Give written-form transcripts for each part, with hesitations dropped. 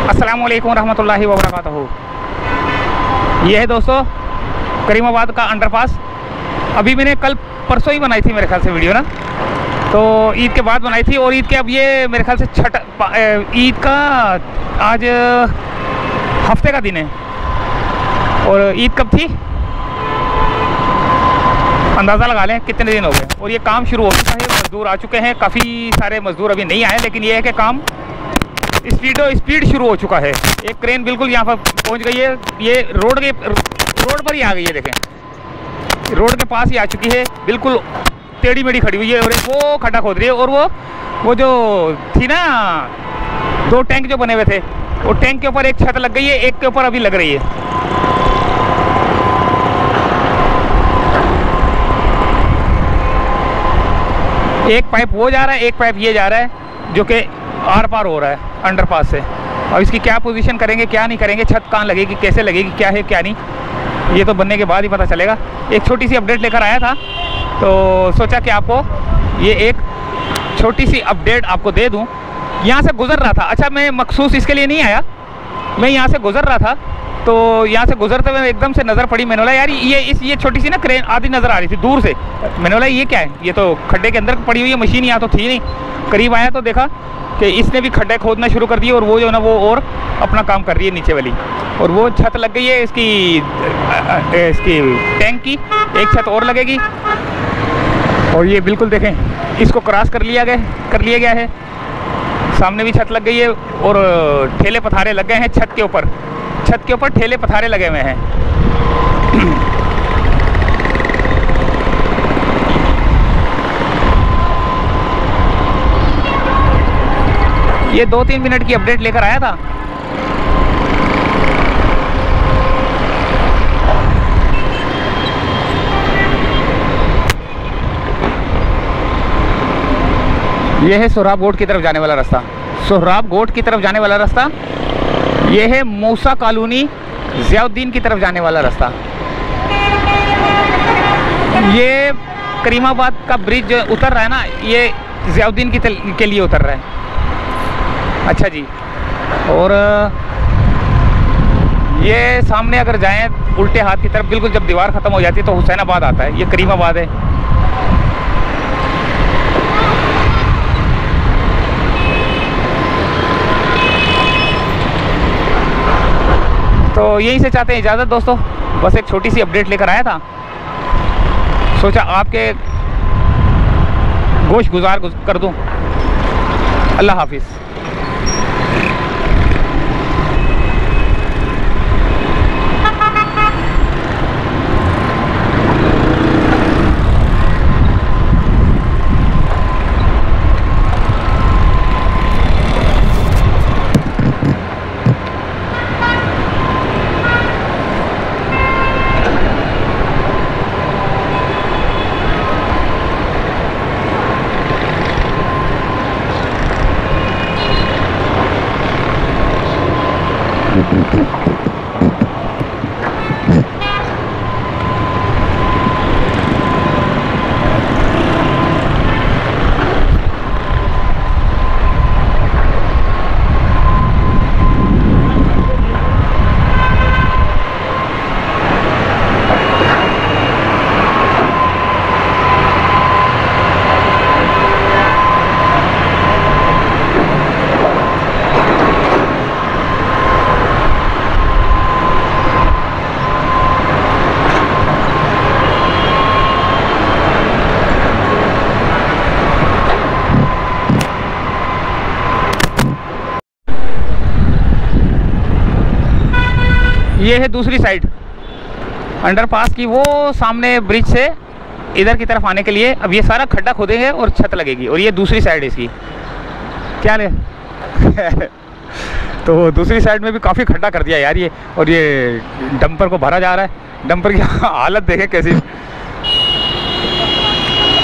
अस्सलाम वालेकुम रहमतुल्लाहि व बरकातहू। ये है दोस्तों करीमाबाद का अंडरपास। अभी मैंने कल परसों ही बनाई थी मेरे ख्याल से वीडियो ना, तो ईद के बाद बनाई थी। और ईद के अब ये मेरे ख्याल से ईद का आज हफ्ते का दिन है। और ईद कब थी अंदाज़ा लगा लें कितने दिन हो गए। और ये काम शुरू हो चुका है, मज़दूर आ चुके हैं। काफ़ी सारे मज़दूर अभी नहीं आए, लेकिन ये है कि काम स्पीड शुरू हो चुका है। एक क्रेन बिल्कुल यहाँ पर पहुँच गई है। ये रोड पर ही आ गई है। देखें रोड के पास ही आ चुकी है, बिल्कुल टेढ़ी मेढ़ी खड़ी हुई है। और वो खड्डा खोद रही है। और वो जो थी ना, दो टैंक जो बने हुए थे, वो टैंक के ऊपर एक छत लग गई है, एक के ऊपर अभी लग रही है। एक पाइप वो जा रहा है, एक पाइप ये जा रहा है, जो कि आर पार हो रहा है अंडरपास से। और इसकी क्या पोजीशन करेंगे, क्या नहीं करेंगे, छत कहाँ लगेगी, कैसे लगेगी, क्या है क्या नहीं, ये तो बनने के बाद ही पता चलेगा। एक छोटी सी अपडेट लेकर आया था, तो सोचा कि आपको ये एक छोटी सी अपडेट आपको दे दूं। यहाँ से गुज़र रहा था, अच्छा मैं मखसूस इसके लिए नहीं आया, मैं यहाँ से गुज़र रहा था, तो यहाँ से गुजरते हुए एकदम से नज़र पड़ी। मैंने बोला यार ये छोटी सी ना क्रेन आधी नज़र आ रही थी दूर से। मैंने बोला ये क्या है, ये तो खड्डे के अंदर पड़ी हुई है मशीन, यहाँ तो थी नहीं। करीब आया तो देखा कि इसने भी खड्डे खोदना शुरू कर दिए, और वो जो ना वो और अपना काम कर रही है नीचे वाली। और वो छत लग गई है इसकी टैंक की, एक छत और लगेगी। और ये बिल्कुल देखें, इसको क्रॉस कर लिया गया है। सामने भी छत लग गई है, और ठेले पथारे लग गए हैं छत के ऊपर ठेले पथारे लगे हुए हैं। ये 2-3 मिनट की अपडेट लेकर आया था। ये है सोहराब गोट की तरफ जाने वाला रास्ता। ये है मूसा कॉलोनी ज़ियाउद्दीन की तरफ जाने वाला रास्ता। ये करीमाबाद का ब्रिज उतर रहा है ना, ये ज़ियाउद्दीन के लिए उतर रहा है। अच्छा जी। और ये सामने अगर जाएं उल्टे हाथ की तरफ, बिल्कुल जब दीवार ख़त्म हो जाती है तो हुसैनाबाद आता है। ये करीमाबाद है। तो यहीं से चाहते हैं इजाज़त दोस्तों। बस एक छोटी सी अपडेट लेकर आया था, सोचा आपके गोश गुजार कर दूं। अल्लाह हाफिज़। ये है दूसरी साइड अंडरपास की, वो सामने ब्रिज से इधर की तरफ आने के लिए अब ये सारा खड्डा खोदेंगे और छत लगेगी। और ये दूसरी साइड है इसकी, क्या ले तो दूसरी साइड में भी काफ़ी खड्डा कर दिया यार ये। और ये डंपर को भरा जा रहा है, डंपर की हालत देखें कैसी।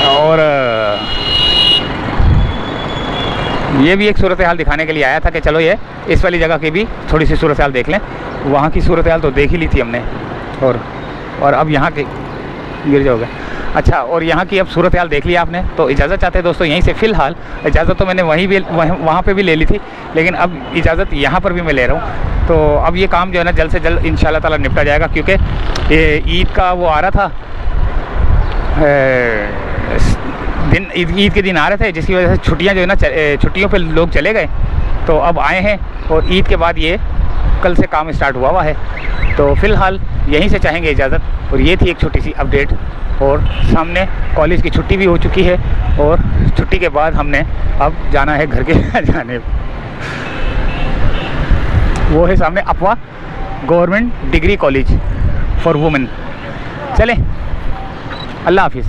और ये भी एक सूरत हाल दिखाने के लिए आया था कि चलो ये इस वाली जगह की भी थोड़ी सी सूरत हाल देख लें। वहाँ की सूरत हाल तो देख ही ली थी हमने, और अब यहाँ के गिर जाओगे। अच्छा, और यहाँ की अब सूरत हाल देख लिया आपने, तो इजाज़त चाहते हैं दोस्तों यहीं से फ़िलहाल। इजाज़त तो मैंने वहाँ पे भी ले ली थी, लेकिन अब इजाज़त यहाँ पर भी मैं ले रहा हूँ। तो अब ये काम जो है ना जल्द से जल्द इंशाल्लाह ताला निपटा जाएगा, क्योंकि ये ईद का वो आ रहा था दिन, ईद के दिन आ रहे थे, जिसकी वजह से छुट्टियाँ जो है ना छुट्टियों पे लोग चले गए, तो अब आए हैं और ईद के बाद ये कल से काम स्टार्ट हुआ है। तो फ़िलहाल यहीं से चाहेंगे इजाज़त। और ये थी एक छोटी सी अपडेट, और सामने कॉलेज की छुट्टी भी हो चुकी है, और छुट्टी के बाद हमने अब जाना है घर के जाने। वो है सामने अपवा government degree college for women. चलें, अल्लाह हाफिज़।